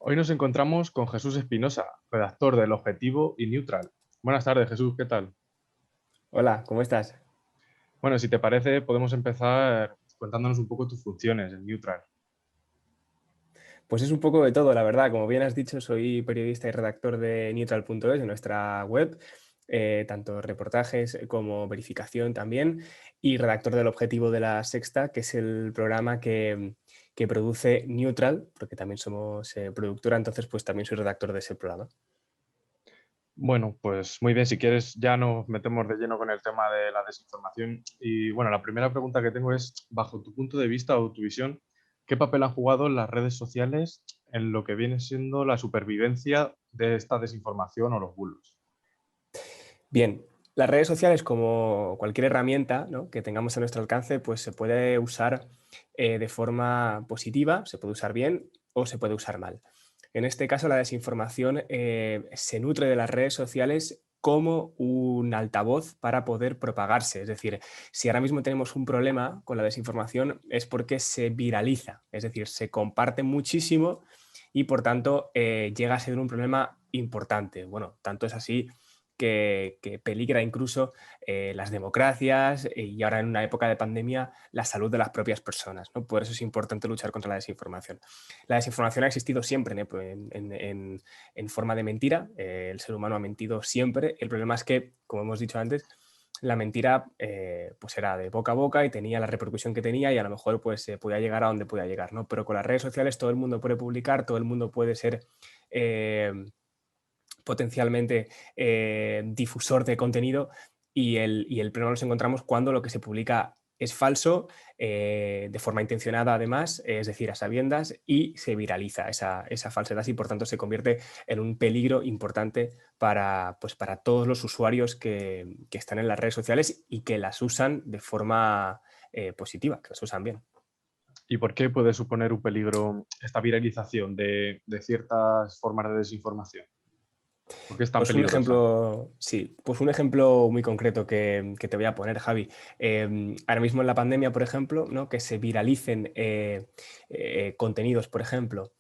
Hoy nos encontramos con Jesús Espinosa, redactor del Objetivo y Neutral. Buenas tardes, Jesús, ¿qué tal? Hola, ¿cómo estás? Bueno, si te parece, podemos empezar contándonos un poco tus funciones en Neutral. Pues es un poco de todo, la verdad. Como bien has dicho, soy periodista y redactor de neutral.es, de nuestra web, tanto reportajes como verificación también, y redactor del Objetivo de La Sexta, que es el programa que produce Neutral, porque también somos productora, entonces pues también soy redactor de ese programa. Bueno, pues muy bien, si quieres ya nos metemos de lleno con el tema de la desinformación. Y bueno, la primera pregunta que tengo es, bajo tu punto de vista o tu visión, ¿qué papel han jugado las redes sociales en lo que viene siendo la supervivencia de esta desinformación o los bulos? Bien, las redes sociales, como cualquier herramienta, ¿no?, que tengamos a nuestro alcance, pues se puede usar de forma positiva, se puede usar bien o se puede usar mal. En este caso, la desinformación se nutre de las redes sociales como un altavoz para poder propagarse. Es decir, si ahora mismo tenemos un problema con la desinformación es porque se viraliza, es decir, se comparte muchísimo y por tanto llega a ser un problema importante. Bueno, tanto es así que peligra incluso las democracias y ahora en una época de pandemia la salud de las propias personas, ¿no? Por eso es importante luchar contra la desinformación. La desinformación ha existido siempre, ¿no?, en forma de mentira. El ser humano ha mentido siempre. El problema es que, como hemos dicho antes, la mentira pues era de boca a boca y tenía la repercusión que tenía y a lo mejor pues podía llegar a donde podía llegar, ¿no? Pero con las redes sociales todo el mundo puede publicar, todo el mundo puede ser eh, potencialmente difusor de contenido y el problema nos encontramos cuando lo que se publica es falso, de forma intencionada además, es decir, a sabiendas, y se viraliza esa falsedad y por tanto se convierte en un peligro importante para, pues, para todos los usuarios que están en las redes sociales y que las usan de forma positiva, que las usan bien. ¿Y por qué puede suponer un peligro esta viralización de ciertas formas de desinformación? ¿Por qué es tan Pues un peligrosa? ejemplo, sí, pues un ejemplo muy concreto que te voy a poner, Javi. Ahora mismo en la pandemia, por ejemplo, ¿no?, que se viralicen contenidos, por ejemplo,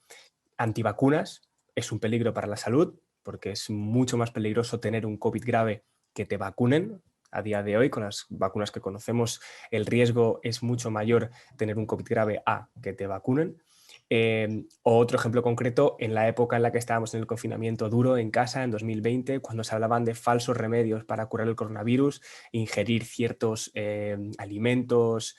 antivacunas, es un peligro para la salud, porque es mucho más peligroso tener un COVID grave que te vacunen. A día de hoy, con las vacunas que conocemos, el riesgo es mucho mayor tener un COVID grave a que te vacunen. O otro ejemplo concreto, en la época en la que estábamos en el confinamiento duro en casa, en 2020, cuando se hablaban de falsos remedios para curar el coronavirus, ingerir ciertos alimentos,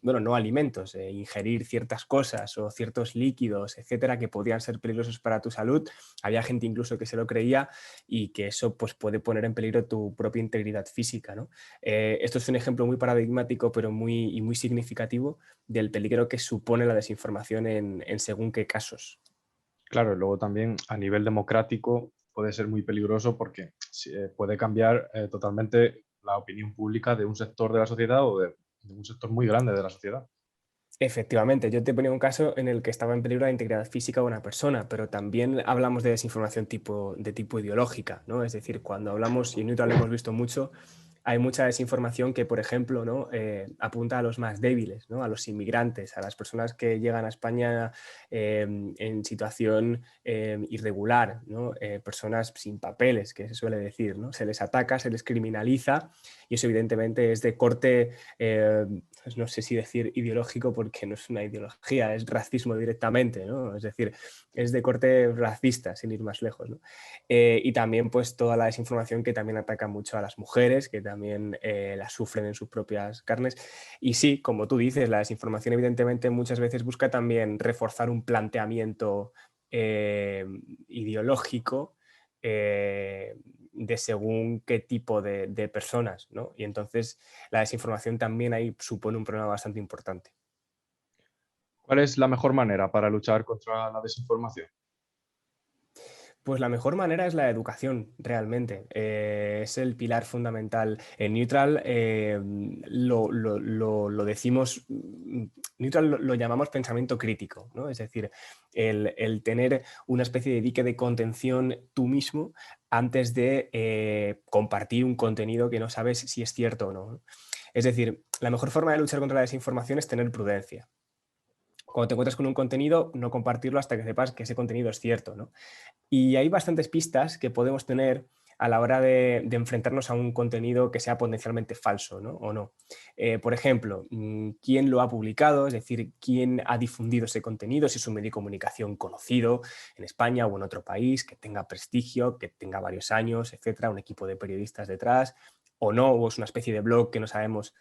bueno, no alimentos, ingerir ciertas cosas o ciertos líquidos, etcétera, que podían ser peligrosos para tu salud. Había gente incluso que se lo creía y que eso pues, puede poner en peligro tu propia integridad física, ¿no? Esto es un ejemplo muy paradigmático, pero muy significativo del peligro que supone la desinformación en según qué casos. Claro, y luego también a nivel democrático puede ser muy peligroso porque puede cambiar totalmente la opinión pública de un sector de la sociedad o de un sector muy grande de la sociedad. Efectivamente, yo te ponía un caso en el que estaba en peligro la integridad física de una persona, pero también hablamos de desinformación de tipo ideológica, ¿no? Es decir, cuando hablamos, y en Newton lo hemos visto mucho, hay mucha desinformación que, por ejemplo, ¿no?, apunta a los más débiles, ¿no?, a los inmigrantes, a las personas que llegan a España en situación irregular, ¿no?, personas sin papeles, que se suele decir, ¿no? Se les ataca, se les criminaliza y eso evidentemente es de corte pues no sé si decir ideológico porque no es una ideología, es racismo directamente, ¿no? Es decir, es de corte racista, sin ir más lejos, ¿no? Y también pues toda la desinformación que también ataca mucho a las mujeres, que también la sufren en sus propias carnes. Y sí, como tú dices, la desinformación evidentemente muchas veces busca también reforzar un planteamiento eh, ideológico de según qué tipo de personas, ¿no? Y entonces la desinformación también ahí supone un problema bastante importante. ¿Cuál es la mejor manera para luchar contra la desinformación? Pues la mejor manera es la educación, realmente. Es el pilar fundamental. En Neutral lo decimos, Neutral lo llamamos pensamiento crítico, ¿no? Es decir, el tener una especie de dique de contención tú mismo antes de compartir un contenido que no sabes si es cierto o no. Es decir, la mejor forma de luchar contra la desinformación es tener prudencia. Cuando te encuentras con un contenido, no compartirlo hasta que sepas que ese contenido es cierto, ¿no? Y hay bastantes pistas que podemos tener a la hora de enfrentarnos a un contenido que sea potencialmente falso, ¿no? O no. Por ejemplo, quién lo ha publicado, es decir, quién ha difundido ese contenido, si es un medio de comunicación conocido en España o en otro país, que tenga prestigio, que tenga varios años, etcétera, un equipo de periodistas detrás, o no, o es una especie de blog que no sabemos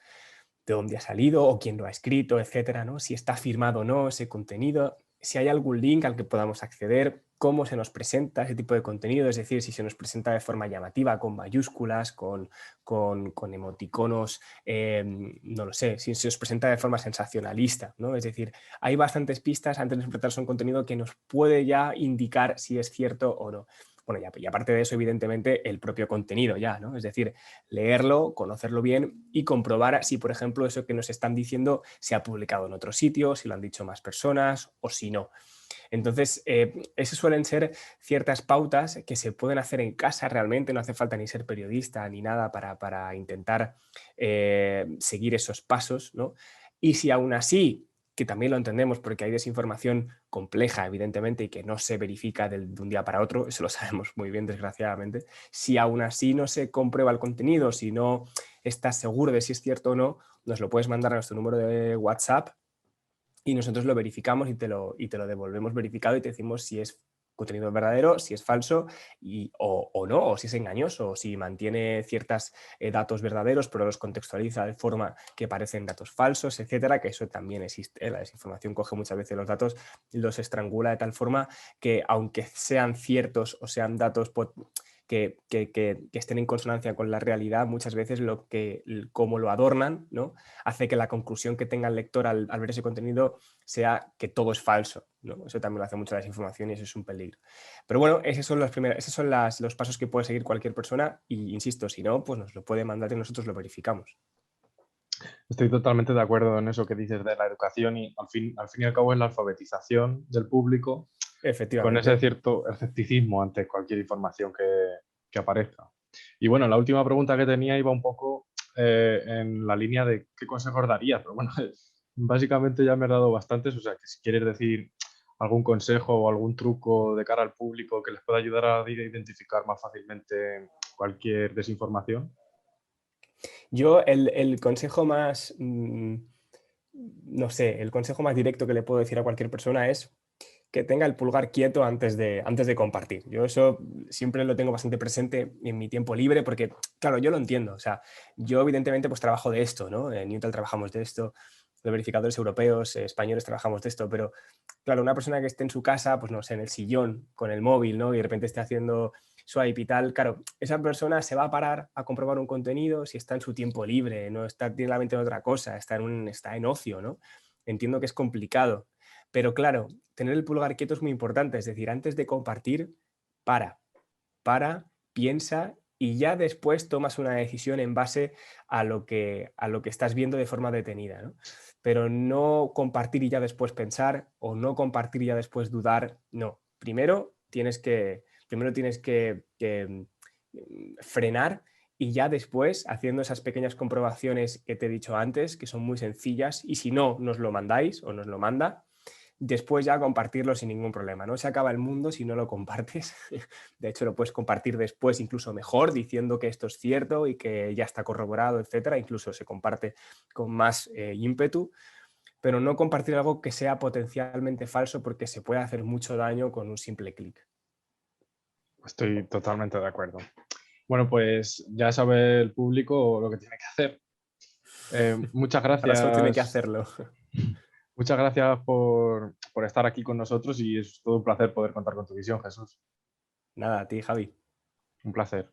de dónde ha salido o quién lo ha escrito, etcétera, ¿no? Si está firmado o no ese contenido, si hay algún link al que podamos acceder, cómo se nos presenta ese tipo de contenido, es decir, si se nos presenta de forma llamativa, con mayúsculas, con emoticonos, no lo sé, si se nos presenta de forma sensacionalista, ¿no? Es decir, hay bastantes pistas antes de enfrentarse a un contenido que nos puede ya indicar si es cierto o no. Bueno, y aparte de eso, evidentemente, el propio contenido ya, ¿no? Es decir, leerlo, conocerlo bien y comprobar si, por ejemplo, eso que nos están diciendo se ha publicado en otro sitio, si lo han dicho más personas o si no. Entonces, esas suelen ser ciertas pautas que se pueden hacer en casa realmente, no hace falta ni ser periodista ni nada para intentar seguir esos pasos, ¿no? Y si aún así, que también lo entendemos porque hay desinformación compleja, evidentemente, y que no se verifica de un día para otro, eso lo sabemos muy bien, desgraciadamente, si aún así no se comprueba el contenido, si no estás seguro de si es cierto o no, nos lo puedes mandar a nuestro número de WhatsApp y nosotros lo verificamos y te lo devolvemos verificado y te decimos si es contenido verdadero, si es falso o no, o si es engañoso, o si mantiene ciertos datos verdaderos, pero los contextualiza de forma que parecen datos falsos, etcétera, que eso también existe. La desinformación coge muchas veces los datos, los estrangula de tal forma que, aunque sean ciertos o sean datos que estén en consonancia con la realidad, muchas veces cómo lo adornan, ¿no? Hace que la conclusión que tenga el lector al ver ese contenido sea que todo es falso, ¿no? Eso también lo hace mucho la desinformación y eso es un peligro. Pero bueno, esos son los pasos que puede seguir cualquier persona y, insisto, si no, pues nos lo puede mandar y nosotros lo verificamos. Estoy totalmente de acuerdo en eso que dices de la educación y al fin y al cabo es la alfabetización del público con ese Efectivamente. cierto escepticismo ante cualquier información que aparezca. Y bueno, la última pregunta que tenía iba un poco en la línea de qué consejos darías, pero bueno, básicamente ya me has dado bastantes, o sea que si quieres decir algún consejo o algún truco de cara al público que les pueda ayudar a identificar más fácilmente cualquier desinformación. Yo el consejo más, no sé, el consejo más directo que le puedo decir a cualquier persona es que tenga el pulgar quieto antes de compartir. Yo eso siempre lo tengo bastante presente en mi tiempo libre porque, claro, yo lo entiendo. O sea, yo evidentemente pues trabajo de esto, ¿no? En Newtal trabajamos de esto, los verificadores europeos, españoles trabajamos de esto, pero claro, una persona que esté en su casa, pues no sé, en el sillón, con el móvil, ¿no? Y de repente esté haciendo swipe y tal, claro, esa persona se va a parar a comprobar un contenido si está en su tiempo libre, no está, tiene la mente en otra cosa, está en ocio, ¿no? Entiendo que es complicado, pero claro, tener el pulgar quieto es muy importante, es decir, antes de compartir, para, piensa y ya después tomas una decisión en base a lo que estás viendo de forma detenida, ¿no? Pero no compartir y ya después pensar o no compartir y ya después dudar, no. Primero tienes que frenar y ya después, haciendo esas pequeñas comprobaciones que te he dicho antes, que son muy sencillas, y si no, nos lo mandáis o nos lo manda, después ya compartirlo sin ningún problema. No se acaba el mundo si no lo compartes. De hecho, lo puedes compartir después incluso mejor, diciendo que esto es cierto y que ya está corroborado, etcétera. Incluso se comparte con más ímpetu, pero no compartir algo que sea potencialmente falso porque se puede hacer mucho daño con un simple clic. Estoy totalmente de acuerdo. Bueno, pues ya sabe el público lo que tiene que hacer. Muchas Ahora solo tiene que gracias. hacerlo. Muchas gracias por estar aquí con nosotros y es todo un placer poder contar con tu visión, Jesús. Nada, a ti, Javi. Un placer.